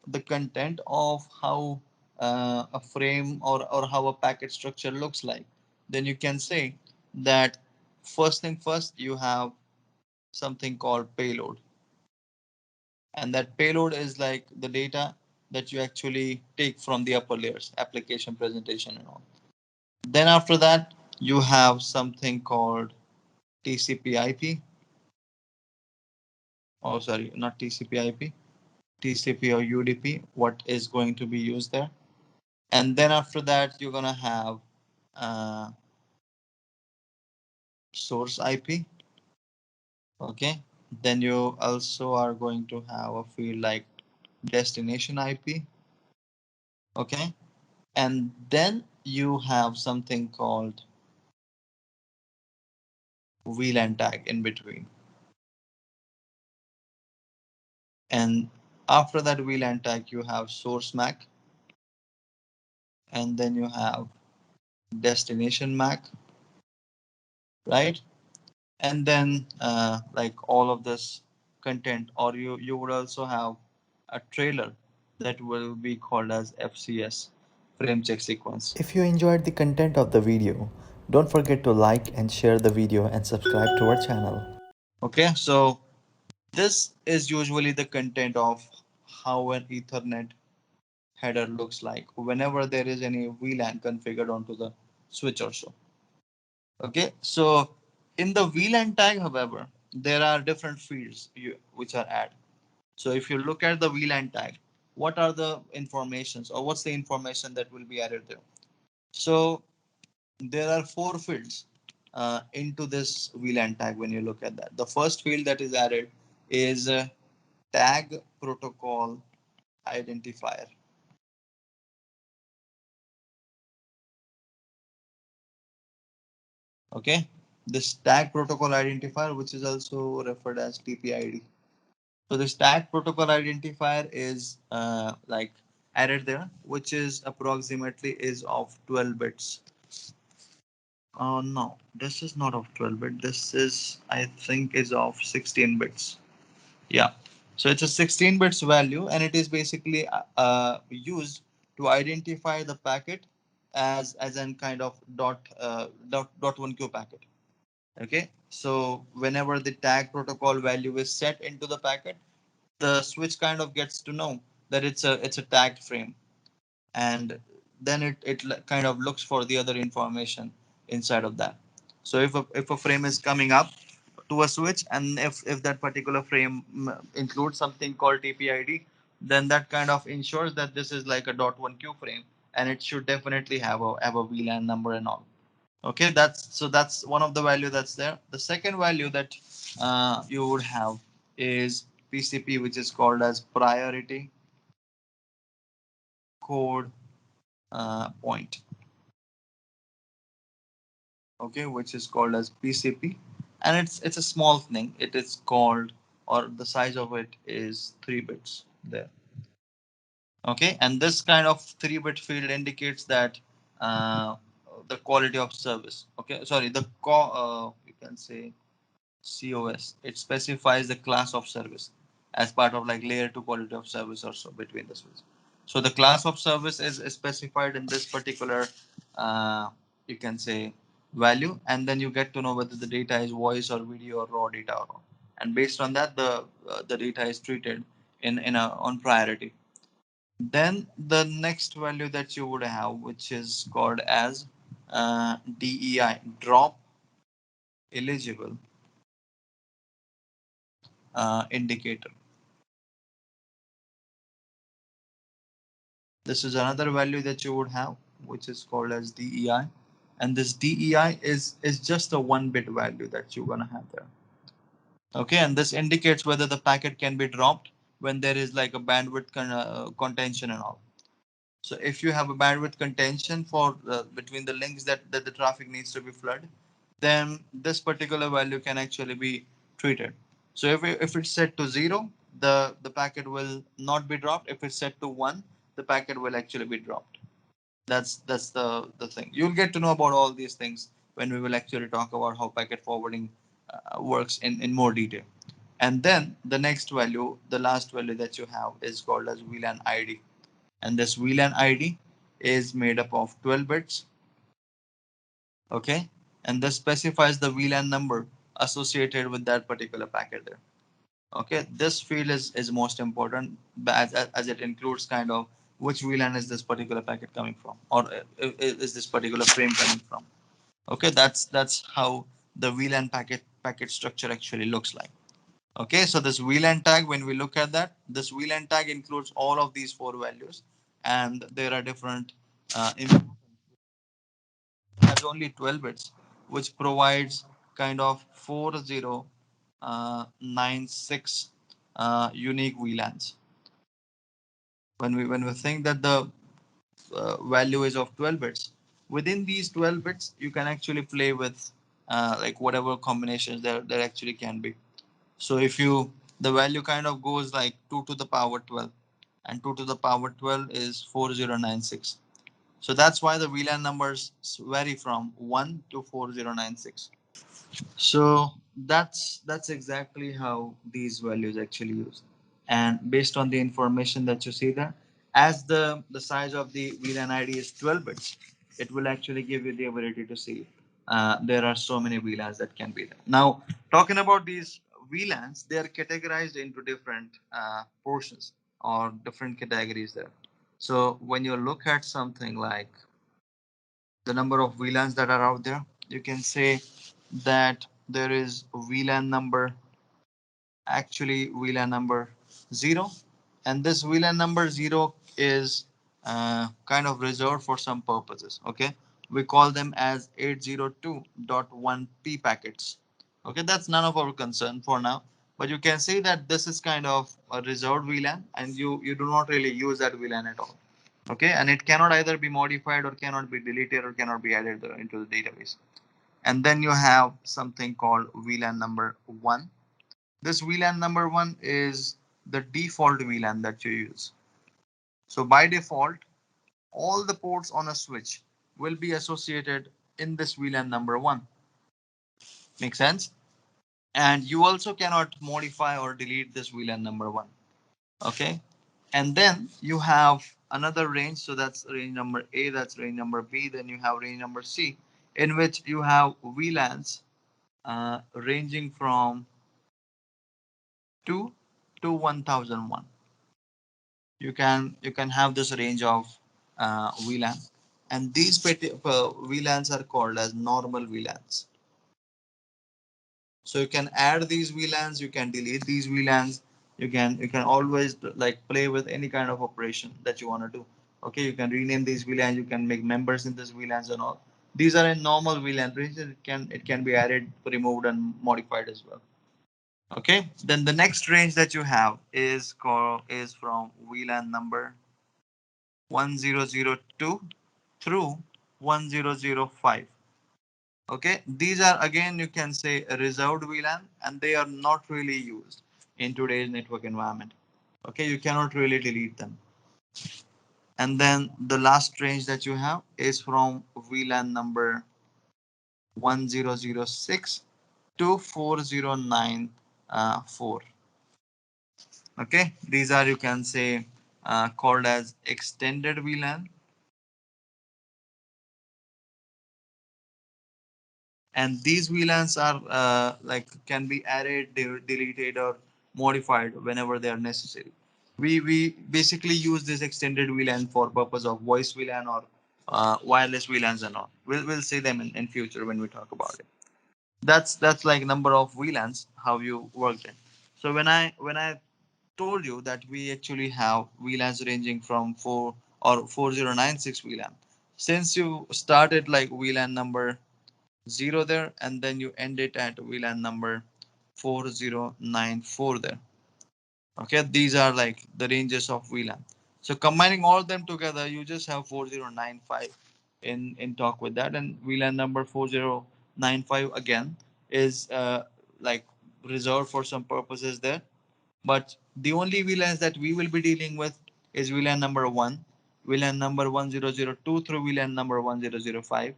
the content of how a frame or how a packet structure looks like, then you can say that first thing first, you have something called payload, and that payload is like the data that you actually take from the upper layers, application, presentation, and all. Then after that, you have something called TCP/IP. Oh, sorry, not TCP/IP, TCP or UDP. What is going to be used there? And then after that, you're gonna have uh, source IP. Okay. Then you also are going to have a field like destination IP. Okay. And then you have something called VLAN tag in between. And after that VLAN tag, you have source MAC, and then you have destination MAC, right? And then like all of this content, or you would also have a trailer that will be called as FCS, frame check sequence. If you enjoyed the content of the video, don't forget to like and share the video and subscribe to our channel. Okay, so this is usually the content of how an Ethernet header looks like whenever there is any VLAN configured onto the switch or so. Okay, so in the VLAN tag, however, there are different fields which are added. So if you look at the VLAN tag, what are the informations, or what's the information that will be added there? So there are four fields into this VLAN tag when you look at that. The first field that is added is tag protocol identifier. Okay, this tag protocol identifier, which is also referred as TPID. So the tag protocol identifier is like added there, which is approximately is of 12 bits. No, this is not of 12 bit. This is, I think, is of 16 bits. Yeah. So it's a 16 bits value, and it is basically used to identify the packet as an kind of dot one q packet. Okay. So whenever the tag protocol value is set into the packet, the switch kind of gets to know that it's a tagged frame, and then it kind of looks for the other information inside of that. So if a frame is coming up to a switch, and if that particular frame includes something called TPID, then that kind of ensures that this is like a dot one q frame, and it should definitely have a VLAN number and all. Okay, that's one of the value that's there. The second value that you would have is PCP, which is called as priority code point. Okay, which is called as PCP, and it's a small thing. It is called, or the size of it is 3 bits there. Okay, and this kind of 3-bit field indicates that uh, the quality of service. Okay, sorry, you can say COS. It specifies the class of service as part of like layer 2 quality of service or so between the switch. So the class of service is specified in this particular, you can say, value, and then you get to know whether the data is voice or video or raw data or not. And based on that, the data is treated in a on priority. Then the next value that you would have, which is called as DEI, drop eligible indicator. This is another value that you would have, which is called as DEI. And this DEI is just a 1-bit value that you're gonna have there. Okay, and this indicates whether the packet can be dropped when there is like a bandwidth contention and all. So if you have a bandwidth contention for between the links that the traffic needs to be flooded, then this particular value can actually be treated. So if it's set to 0, the packet will not be dropped. If it's set to 1, the packet will actually be dropped. That's the thing. You'll get to know about all these things when we will actually talk about how packet forwarding works in more detail. And then the next value, the last value that you have is called as VLAN ID. And this VLAN ID is made up of 12 bits. Okay. And this specifies the VLAN number associated with that particular packet there. Okay. This field is most important as it includes kind of which VLAN is this particular packet coming from, or is this particular frame coming from. Okay. That's how the VLAN packet structure actually looks like. Okay, so this VLAN tag, when we look at that, this VLAN tag includes all of these four values, and there are different has only 12 bits, which provides kind of 4096 unique VLANs. When we think that the value is of 12 bits, within these 12 bits, you can actually play with like whatever combinations there actually can be. So if you the value kind of goes like 2 to the power 12, and 2 to the power 12 is 4096. So that's why the VLAN numbers vary from 1 to 4096. So that's exactly how these values actually use. And based on the information that you see there, as the size of the VLAN ID is 12 bits, it will actually give you the ability to see there are so many VLANs that can be there. Now, talking about these VLANs, they are categorized into different portions or different categories there. So when you look at something like the number of VLANs that are out there, you can say that there is VLAN number, actually VLAN number 0, and this VLAN number 0 is kind of reserved for some purposes. Okay, we call them as 802.1p packets. Okay, that's none of our concern for now, but you can see that this is kind of a reserved VLAN, and you do not really use that VLAN at all. Okay, and it cannot either be modified or cannot be deleted or cannot be added into the database. And then you have something called VLAN number 1. This VLAN number 1 is the default VLAN that you use. So by default, all the ports on a switch will be associated in this VLAN number 1. Make sense? And you also cannot modify or delete this VLAN number 1. Okay, and then you have another range, so that's range number A, that's range number B, then you have range number C, in which you have VLANs ranging from 2 to 1001. You can have this range of VLAN, and these VLANs are called as normal VLANs. So you can add these VLANs, you can delete these VLANs, you can always like play with any kind of operation that you want to do. Okay, you can rename these VLANs, you can make members in these VLANs and all. These are in normal VLAN range. It can be added, removed, and modified as well. Okay, then the next range that you have is from VLAN number 1002 through 1005. Okay, these are again, you can say, a reserved VLAN, and they are not really used in today's network environment. Okay, you cannot really delete them. And then the last range that you have is from VLAN number 1006 to 4094. Okay, these are, you can say, called as extended VLAN, and these VLANs are like can be added, deleted, or modified whenever they are necessary. We basically use this extended VLAN for purpose of voice VLAN or wireless VLANs and all. We'll see them in future when we talk about it. That's like number of VLANs, how you work them. So when I told you that we actually have VLANs ranging from 4 or 4096 VLAN, since you started like VLAN number 0 there, and then you end it at VLAN number 4094 there. Okay, these are like the ranges of VLAN. So combining all of them together, you just have 4095 in talk with that. And VLAN number 4095 again is like reserved for some purposes there. But the only VLANs that we will be dealing with is VLAN number 1, VLAN number 1002 through VLAN number 1005.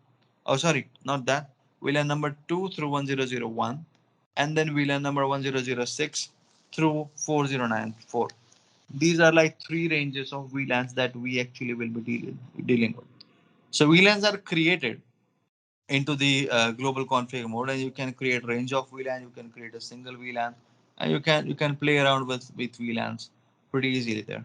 Oh, sorry, not that. VLAN number 2 through 1001, and then VLAN number 1006 through 4094. These are like three ranges of VLANs that we actually will be dealing with. So VLANs are created into the global config mode, and you can create range of VLAN, you can create a single VLAN, and you can play around with VLANs pretty easily there.